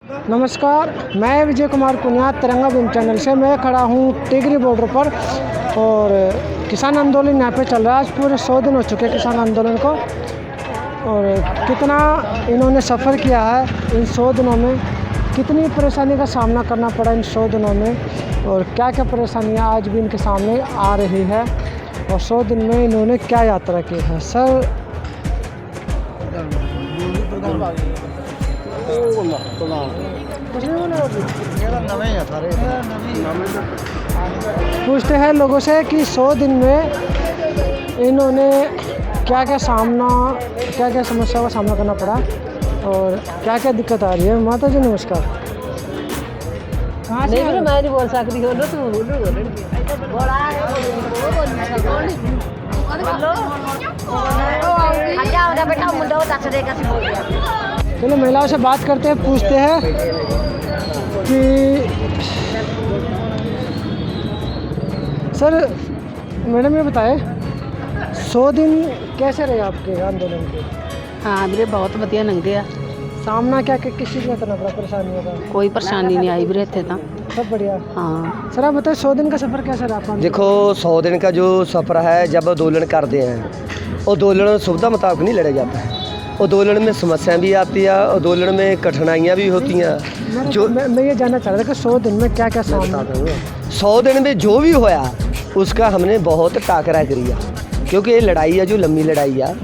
नमस्कार, मैं विजय कुमार पुनिया तिरंगा भीम चैनल से। मैं खड़ा हूँ टिगरी बॉर्डर पर और किसान आंदोलन यहाँ पे चल रहा है। आज पूरे 100 दिन हो चुके किसान आंदोलन को और कितना इन्होंने सफ़र किया है इन 100 दिनों में, कितनी परेशानी का सामना करना पड़ा इन 100 दिनों में और क्या क्या परेशानियाँ आज भी इनके सामने आ रही है और 100 दिन में इन्होंने क्या यात्रा की है। सर पूछते हैं लोगों से कि 100 दिन में इन्होंने क्या क्या समस्याओं का सामना करना पड़ा और क्या क्या दिक्कत आ रही है। माता जी नमस्कार। नहीं मैं नहीं बोल सकती हो ना, तू चलो महिलाओं से बात करते हैं, पूछते हैं कि सर मैडम ये बताएं 100 दिन कैसे रहे आपके आंदोलन के। हाँ मेरे बहुत बढ़िया लंघे आ। सामना क्या किस चीज़ का करना पड़ा परेशानियों का? कोई परेशानी नहीं आई मेरे इतने तो सब बढ़िया। हाँ सर आप बताएं 100 दिन का सफ़र कैसा रहा आपका? देखो 100 दिन का जो सफ़र है, जब आंदोलन करते हैं आंदोलन सुविधा मुताबिक नहीं लड़ा जाता है। आंदोलन में समस्याएं भी आती है, आंदोलन में कठिनाइयाँ भी होती हैं। जो मैं ये जानना चाह रहा था कि 100 दिन में क्या क्या सामना। 100 दिन में जो भी होया उसका हमने बहुत टाकरा करिया, क्योंकि ये लड़ाई है जो लंबी लड़ाई है।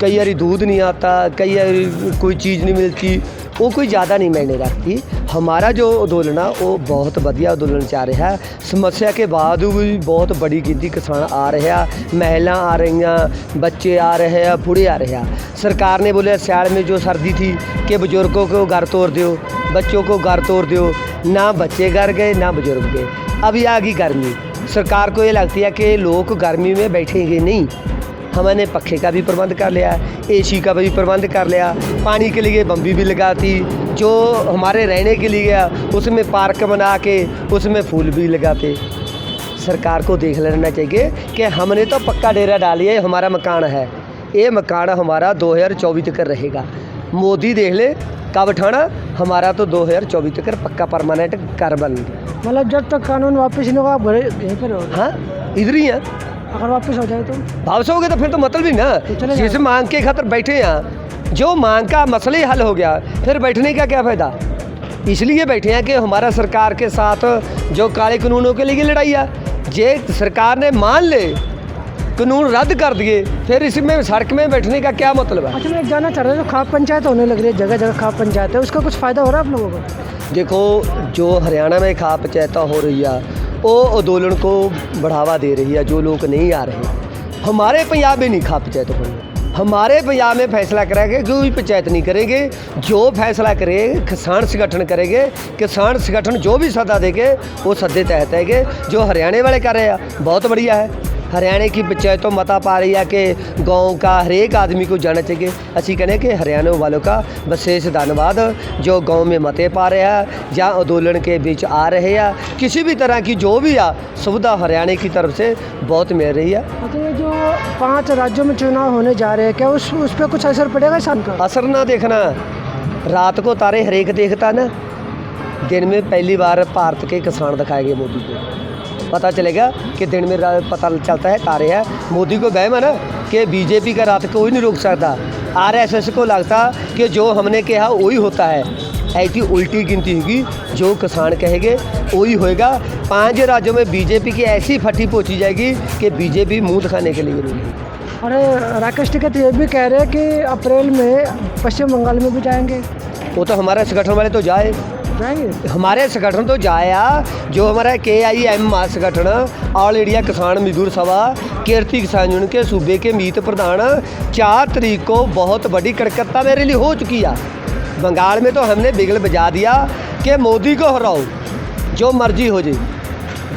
कई बारी दूध नहीं आता, कई बारी कोई चीज़ नहीं मिलती, वो कोई ज़्यादा नहीं मायने रखती। हमारा जो आंदोलन है वो बहुत बढ़िया आंदोलन चल रहा है। समस्या के बाद भी बहुत बड़ी गिनती किसान आ रहे हैं, महिला आ रही हैं, बच्चे आ रहे हैं, बूढ़े आ रहे हैं। सरकार ने बोले सियाल में जो सर्दी थी कि बुजुर्गों को घर तोड़ दो, बच्चों को घर तोड़ दो, ना बच्चे घर गए ना बुजुर्ग गए। अभी आ गई गर्मी, सरकार को ये लगती है कि लोग गर्मी में बैठेंगे नहीं। हमने पखे का भी प्रबंध कर लिया, एसी का भी प्रबंध कर लिया, पानी के लिए बम्बी भी लगाती, जो हमारे रहने के लिए गया उसमें पार्क बना के उसमें फूल भी लगाते। सरकार को देख लेना चाहिए कि हमने तो पक्का डेरा डालिए, हमारा मकान है, ये मकान हमारा 2024 तक रहेगा। मोदी देख ले कब ठाना, हमारा तो 2024 तक पक्का परमानेंट घर बन गया। मतलब जब तक कानून वापस नहीं होगा आप यहीं पर रहोगे? हाँ इधर ही है। अगर वापस हो जाए तो वापस हो गए तो फिर तो मतलब ही ना, जिस मांग के खातर बैठे हैं, जो मांग का मसला ही हल हो गया फिर बैठने का क्या फ़ायदा। इसलिए बैठे हैं कि हमारा सरकार के साथ जो काले कानूनों के लिए लड़ाई है, जे सरकार ने मान ले कानून रद्द कर दिए, फिर इसमें सड़क में बैठने का क्या मतलब है। अच्छा मैं जानना चाह रहा था, जो खाप पंचायत होने लग रही है, जगह जगह खाप पंचायत है, उसका कुछ फ़ायदा हो रहा है आप लोगों को? देखो जो हरियाणा में खाप पंचायत हो रही है वो आंदोलन को बढ़ावा दे रही है। जो लोग नहीं आ रहे, हमारे पंजाब में नहीं खाप पंचायत हो रही। हमारे पंजाब में फैसला करेंगे, कोई पंचायत नहीं करेंगे। जो फैसला करेंगे किसान संगठन करेंगे, किसान संगठन जो भी सदा देंगे वो सदे तहत है। जो हरियाणा वाले कर रहे हैं बहुत बढ़िया है। हरियाणा की पंचायतों मता पा रही है कि गांव का हर एक आदमी को जाना चाहिए। असी कहने कि हरियाणा वालों का विशेष धन्यवाद जो गांव में मते पा रहे हैं, जहाँ आंदोलन के बीच आ रहे हैं। किसी भी तरह की जो भी सुविधा हरियाणा की तरफ से बहुत मिल रही है। अच्छा ये जो 5 राज्यों में चुनाव होने जा रहे हैं, क्या उस पर कुछ असर पड़ेगा शाम का? असर ना देखना, रात को तारे हरेक देखता ना, दिन में पहली बार भारत के किसान दिखाए गए मोदी को। पता चलेगा कि दिन में पता चलता है तारे हैं। मोदी को वहम है ना कि बीजेपी का रात कोई नहीं रोक सकता। आरएसएस को लगता कि जो हमने कहा वही होता है। ऐसी उल्टी गिनती होगी, जो किसान कहेंगे वही होएगा। 5 राज्यों में बीजेपी की ऐसी फटी पहुँची जाएगी कि बीजेपी मुँह दिखाने के लिए रुकेगी। अरे राकेश टिकैत ये भी कह रहे हैं कि अप्रैल में पश्चिम बंगाल में भी जाएंगे। वो तो हमारे संगठन वाले तो जाएंगे, हमारे संगठन तो जाया। जो हमारा KIM संगठन ऑल इंडिया किसान मजदूर सभा कीर्ति किसान यूनियन के सूबे के मीत प्रधान 4 तारीख को बहुत बड़ी कलकत्ता में रैली हो चुकी है। बंगाल में तो हमने बिगल बजा दिया कि मोदी को हराओ, जो मर्जी हो जाए,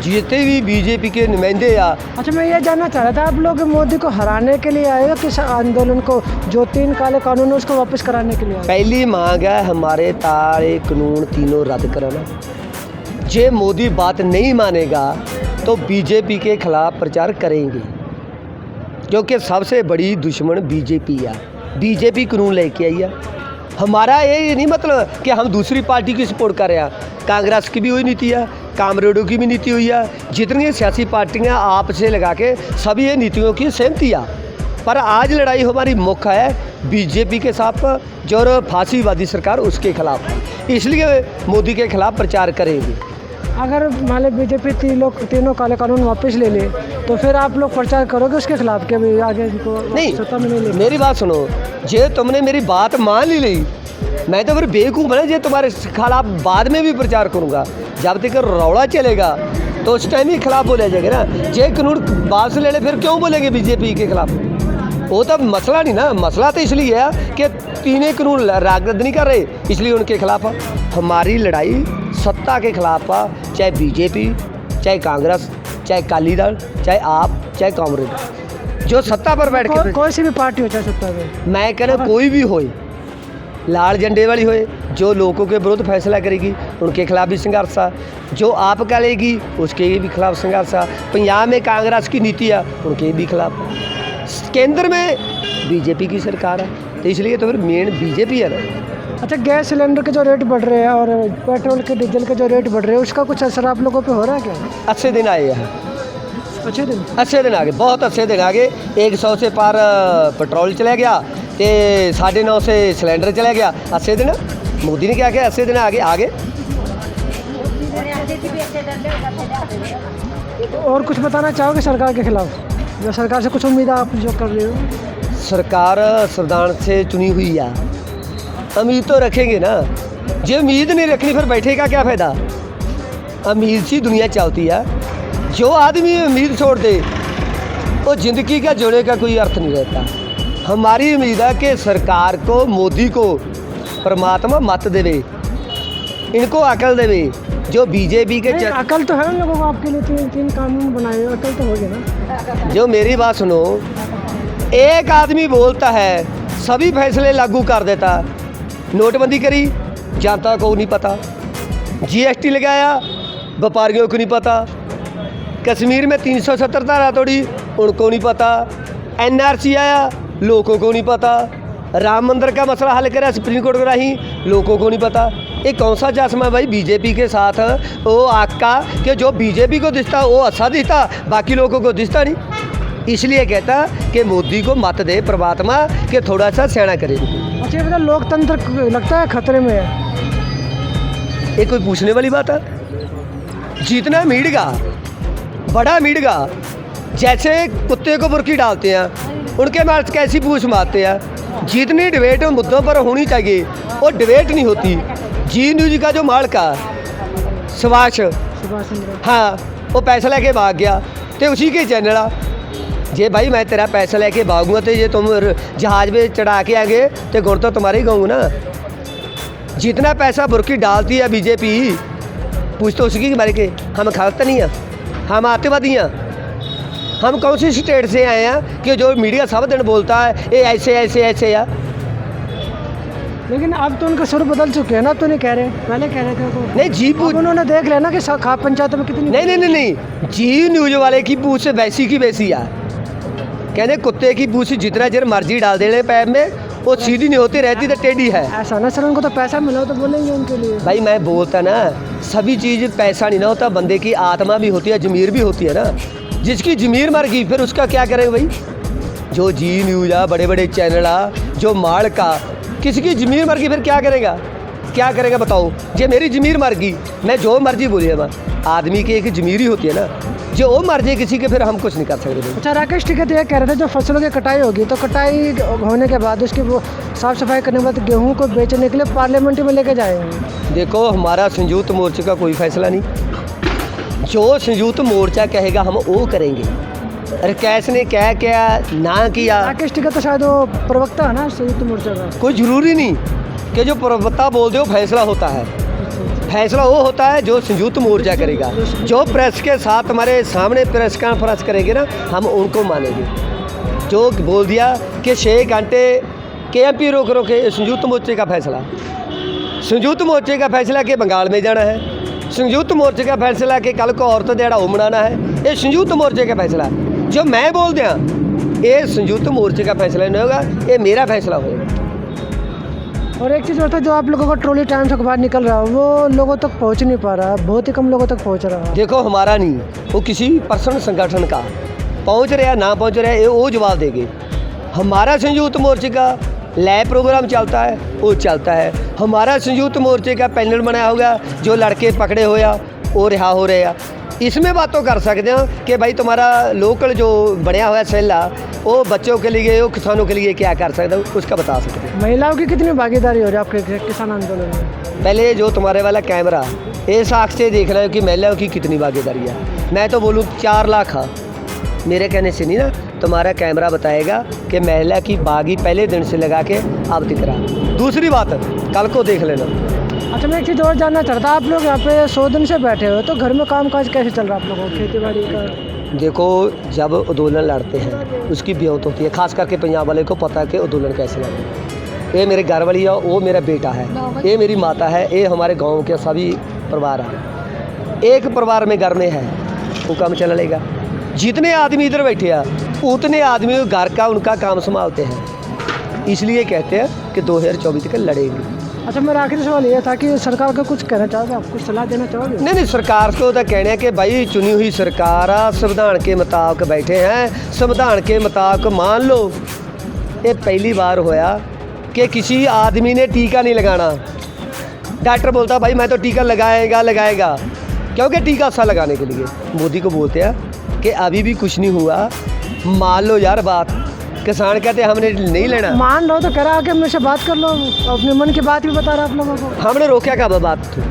जितने भी बीजेपी के नुमाइंदे या। अच्छा मैं ये जानना चाह रहा था, आप लोग मोदी को हराने के लिए आए हो किस आंदोलन को, जो 3 काले कानून है उसको वापस कराने के लिए आए? पहली मांग है हमारे काले कानून तीनों रद्द कराना। जे मोदी बात नहीं मानेगा तो बीजेपी के खिलाफ प्रचार करेंगे, क्योंकि सबसे बड़ी दुश्मन बीजेपी है। बीजेपी कानून लेके आई है, हमारा ये नहीं मतलब कि हम दूसरी पार्टी की सपोर्ट कर रहे हैं। कांग्रेस की भी वही नीति है, कामरेडों की भी नीति हुई है, जितनी सियासी पार्टियां आप से लगा के सभी ये नीतियों की सहमति है। पर आज लड़ाई हमारी मुख्य है बीजेपी के साथ जो फांसीवादी सरकार उसके खिलाफ, इसलिए मोदी के खिलाफ प्रचार करेंगे। अगर मान लो बीजेपी तीनों काले कानून वापस ले ले तो फिर आप लोग प्रचार करोगे उसके खिलाफ के भी आगे इनको नहीं, सत्ता में नहीं ले? मेरी बात सुनो, जे तुमने मेरी बात मान ली मैं तो फिर बेवकूफ़ बना जे तुम्हारे खिलाफ बाद में भी प्रचार करूँगा। जब तक रौला चलेगा तो उस टाइम ही खिलाफ बोले जाएंगे ना। जे कानून बात से ले ले फिर क्यों बोलेंगे बीजेपी के खिलाफ? वो तो मसला नहीं ना, मसला तो इसलिए है कि तीनों कानून रद्द नहीं कर रहे, इसलिए उनके खिलाफ हमारी लड़ाई सत्ता के खिलाफ है। चाहे बीजेपी, चाहे कांग्रेस, चाहे अकाली दल, चाहे आप, चाहे कांग्रेस, जो सत्ता पर बैठ के कोई सी भी पार्टी हो चाहे सत्ता में, मैं कहना कोई भी होए, लाल झंडे वाली होए, जो लोगों के विरुद्ध फैसला करेगी उनके खिलाफ भी संघर्ष है, जो आप करेगी उसके भी खिलाफ संघर्ष है। पंजाब में कांग्रेस की नीति है उनके भी खिलाफ, केंद्र में बीजेपी की सरकार है, तो इसलिए तो फिर मेन बीजेपी है ना। अच्छा, गैस सिलेंडर के जो रेट बढ़ रहे हैं और पेट्रोल के डीजल के जो रेट बढ़ रहे हैं उसका कुछ असर आप लोगों पे हो रहा है क्या? अच्छे दिन आए हैं, अच्छे दिन अच्छे दिन आ गए, बहुत अच्छे दिन आ गए। 100 से पार पेट्रोल चला गया तो 950 से सिलेंडर चला गया। अच्छे दिन मोदी ने क्या किया, अच्छे दिन आगे। और कुछ बताना चाहोगे सरकार के खिलाफ, जो सरकार से कुछ उम्मीद आप जो कर रहे हो? सरकार संविधान से चुनी हुई है, उम्मीद तो रखेंगे ना। जो उम्मीद नहीं रखनी फिर बैठेगा क्या फ़ायदा? उम्मीद से दुनिया चलती है। जो आदमी उम्मीद छोड़ दे वो ज़िंदगी का जोड़ने का कोई अर्थ नहीं रहता। हमारी उम्मीद है कि सरकार को, मोदी को परमात्मा मत देवे, इनको अकल देवे। जो बीजेपी के अकल तो है उन लोगों को, आपके लिए तीन कानून बनाए, अकल तो होगी ना। जो मेरी बात सुनो, एक आदमी बोलता है सभी फैसले लागू कर देता। नोटबंदी करी, जनता को नहीं पता। जीएसटी लगाया, व्यापारियों को नहीं पता। कश्मीर में 370 धारा तोड़ी, उनको नहीं पता। एनआरसी आया, लोगों को नहीं पता। राम मंदिर का मसला हल करा सुप्रीम कोर्ट कराही, लोगों को नहीं पता। ये कौन सा चश्मा भाई बीजेपी के साथ वो आका कि जो बीजेपी को दिखता वो अच्छा दिखता, बाकी लोगों को दिखता नहीं। इसलिए कहता कि मोदी को मत दे परमात्मा कि थोड़ा सा सियाना करे। अच्छा, मतलब लोकतंत्र लगता है खतरे में है? ये कोई पूछने वाली बात है? जीतना मीडिया, बड़ा मीडिया, जैसे कुत्ते को बुर्की डालते हैं उनके मार्च कैसी पूछ मारते हैं। जितनी डिबेट मुद्दों पर होनी चाहिए वो डिबेट नहीं होती। जी न्यूज का जो मालिक है सुभाष, हाँ, वो पैसा लेके भाग गया तो उसी के चैनल आ। जे भाई मैं तेरा पैसा लेके भागूंगा तो ये तुम जहाज में चढ़ा के आगे तो गुण तो तुम्हारे ही गाँव ना। जितना पैसा बुर्की डालती है बीजेपी, पूछ तो उसकी मारे के। हम खाते नहीं हैं, हम आतंकवादी हैं। हम कौन सी स्टेट से आए हैं कि जो मीडिया सब दिन बोलता है ये ऐसे ऐसे ऐसे या? लेकिन अब तो उनका सुर बदल चुके हैं ना, तो नहीं कह रहे, पहले कह रहे थे तो। नहीं, जी पूछ, उन्होंने देख लिया ना कि खाप पंचायत में कितनी। नहीं, जी न्यूज वाले की पूछ से वैसी की वैसी है। कहने कुत्ते की पूछ जितना जर मर्जी डाल देने पैप में वो सीधी नहीं होती, रहती तो टेढ़ी है। ऐसा ना सर, उनको तो पैसा मिला तो बोलेंगे उनके लिए। भाई मैं बोलता ना, सभी चीज़ पैसा नहीं ना होता, बंदे की आत्मा भी होती है, ज़मीर भी होती है ना। जिसकी ज़मीर मर गई फिर उसका क्या करेंगे भाई? जो जी न्यूज आ, बड़े बड़े चैनल आ, जो माल का, किसी की ज़मीर मर गई फिर क्या करेगा? क्या करेगा बताओ? जे मेरी ज़मीर मर गई, मैं जो मर्जी बोलिए, आदमी की एक ज़मीर ही होती है ना, जो वो मर जाए किसी के फिर हम कुछ नहीं कर सकते। अच्छा, राकेश टिकैत ये कह रहे थे जो फसलों की कटाई होगी तो कटाई होने के बाद उसकी वो साफ़ सफाई करने के बाद गेहूँ को बेचने के लिए पार्लियामेंट में लेके जाएंगे। देखो, हमारा संयुक्त मोर्चे का कोई फैसला नहीं। जो संयुक्त मोर्चा कहेगा हम वो करेंगे। अरे कैसे ने क्या क्या ना किया? राकेश टिकैत तो शायद वो प्रवक्ता है ना संयुक्त मोर्चा का। कोई ज़रूरी नहीं कि जो प्रवक्ता बोल दे वो फैसला होता है। फैसला वो होता है जो संयुक्त मोर्चा करेगा। जो प्रेस के साथ हमारे सामने प्रेस कॉन्फ्रेंस करेंगे ना, हम उनको मानेंगे। जो बोल दिया कि 6 घंटे KMP रोके संयुक्त मोर्चे का फैसला, संयुक्त मोर्चे का फैसला कि बंगाल में जाना है, संयुक्त मोर्चे का फैसला कि कल को औरत दिहाड़ा वो मनाना है, ये संयुक्त मोर्चे का फैसला। जो मैं बोल दिया ये संयुक्त मोर्चे का फैसला नहीं होगा, ये मेरा फैसला होगा। और एक चीज़ और था, जो आप लोगों का ट्रॉली टाइम से बाहर निकल रहा है वो लोगों तक पहुंच नहीं पा रहा, बहुत ही कम लोगों तक पहुंच रहा है। देखो हमारा नहीं, वो किसी पर्सन संगठन का पहुंच रहा ना पहुंच रहा है वो जवाब देंगे। हमारा संयुक्त मोर्चे का लैब प्रोग्राम चलता है, वो चलता है। हमारा संयुक्त मोर्चे का पैनल बनाया होगा, जो लड़के पकड़े होया वो रिहा हो रहे हैं। इसमें बातों कर सकते हैं कि भाई तुम्हारा लोकल जो बनया हुआ सेल है वो बच्चों के लिए, वो किसानों के लिए क्या कर सकते हो, उसका बता सकते हैं। महिलाओं की कितनी भागीदारी हो रही है आपके किसान आंदोलन में? पहले जो तुम्हारे वाला कैमरा ये साख से देख रहे हो कि महिलाओं की कितनी भागीदारी है। मैं तो बोलूँ 4 लाख है, मेरे कहने से नहीं ना, तुम्हारा कैमरा बताएगा कि महिला की बागी पहले दिन से लगा के अब दिख रहा। दूसरी बात कल को देख लेना। अच्छा, मैं एक चीज़ और जानना चाहता, आप लोग यहाँ पे 100 दिन से बैठे हुए, तो घर में काम काज कैसे चल रहा है आप लोगों को, खेती बाड़ी का? देखो जब आंदोलन लड़ते हैं उसकी ब्योत होती है, खास करके पंजाब वाले को पता है कि आंदोलन कैसे लड़ते हैं। ये मेरे घर वाली है, वो मेरा बेटा है, ये मेरी माता है, ये हमारे गांव के सभी परिवार हैं। एक परिवार में घर में है वो काम चलेगा। जितने आदमी इधर बैठे हैं उतने आदमी घर का उनका काम संभालते हैं, इसलिए कहते हैं कि 2024 तक लड़ेंगे। अच्छा, मेरा आखिरी सवाल ये था कि सरकार को कुछ कहना चाहोगे, आप कुछ सलाह देना चाहोगे? नहीं, सरकार को तो कहना है कि भाई चुनी हुई सरकार आ, संविधान के मुताबिक बैठे हैं, संविधान के मुताबिक मान लो। ये पहली बार होया कि किसी आदमी ने टीका नहीं लगाना। डॉक्टर बोलता भाई मैं तो टीका लगाएगा, क्योंकि टीका अच्छा लगाने के लिए। मोदी को बोलते हैं कि अभी भी कुछ नहीं हुआ, मान लो यार बात। किसान कहते हैं हमने नहीं लेना। मान लो तो कह रहा कि मुझसे बात कर लो, अपने मन की बात भी बता रहा आप लोगों को। हमने रोका क्या बात थी?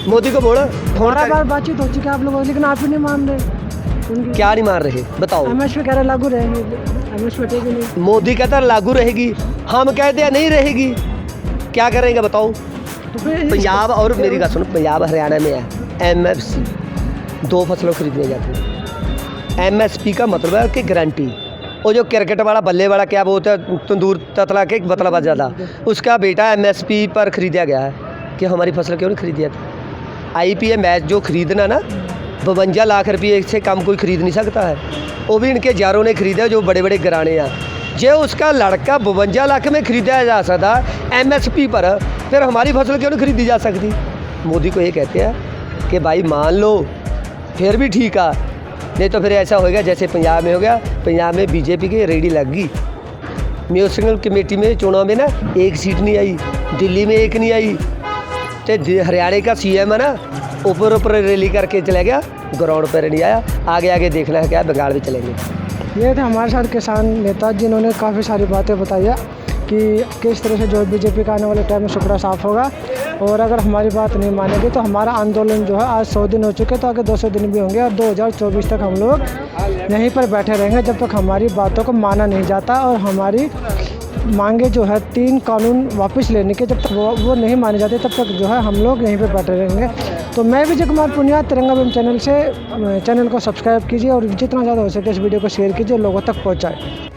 मोदी को बोला हमारा बार बातचीत हो चुकी है आप लोगों को, लेकिन आप ही नहीं मान रहे। क्या नहीं मान रहे बताओ? एमएसपी कह रहा लागू रहेगी, एमएसपी हटेगी नहीं। मोदी कहता लागू रहेगी, हम कहते हैं नहीं रहेगी। क्या करेंगे बताओ? तो फिर पंजाब और मेरी बात सुनो, पंजाब हरियाणा में है एमएफसी, 2 फसलों खरीदने जाती है। एमएसपी का मतलब है कि गारंटी। वो जो क्रिकेट वाला बल्ले वाला क्या बोलते हैं, तंदूर ततला के बतला बच जाता, उसका बेटा एमएसपी पर खरीदा गया है कि हमारी फसल क्यों नहीं खरीदी जाती। आईपीएल मैच जो खरीदना ना 52 लाख रुपये से कम कोई खरीद नहीं सकता है, वो भी इनके यारों ने खरीदा जो बड़े बड़े घराने हैं। जो उसका लड़का 52 लाख में खरीदा जा सकता एमएसपी पर, फिर हमारी फसल क्यों नहीं खरीदी जा सकती? मोदी को ये कहते हैं कि भाई मान लो फिर भी ठीक है, नहीं तो फिर ऐसा होएगा जैसे पंजाब में हो गया। पंजाब में बीजेपी की रेडी लग गई, म्यूनिसिपल कमेटी में चुनाव में ना 1 सीट नहीं आई, दिल्ली में 1 नहीं आई, तो हरियाणा का सीएम है ना ऊपर रैली करके चला गया, ग्राउंड पर नहीं आया। आगे आगे देखना है क्या, बंगाल में चलेंगे। ये थे हमारे साथ किसान नेता जिन्होंने काफ़ी सारी बातें बताई है कि किस तरह से जो बीजेपी का आने वाले टाइम में सुपड़ा साफ होगा, और अगर हमारी बात नहीं मानेगी तो हमारा आंदोलन जो है आज 100 दिन हो चुके, तो आगे 200 दिन भी होंगे, और 2024 तक हम लोग यहीं पर बैठे रहेंगे जब तक हमारी बातों को माना नहीं जाता। और हमारी मांगे जो है 3 कानून वापस लेने के, जब तक वो नहीं माने जाते तब तक जो है हम लोग यहीं पर बैठे रहेंगे। तो मैं विजय कुमार पुनिया, तिरंगा बिम चैनल को सब्सक्राइब कीजिए और जितना ज़्यादा हो सके इस वीडियो को शेयर कीजिए, लोगों तक पहुँचाएँ।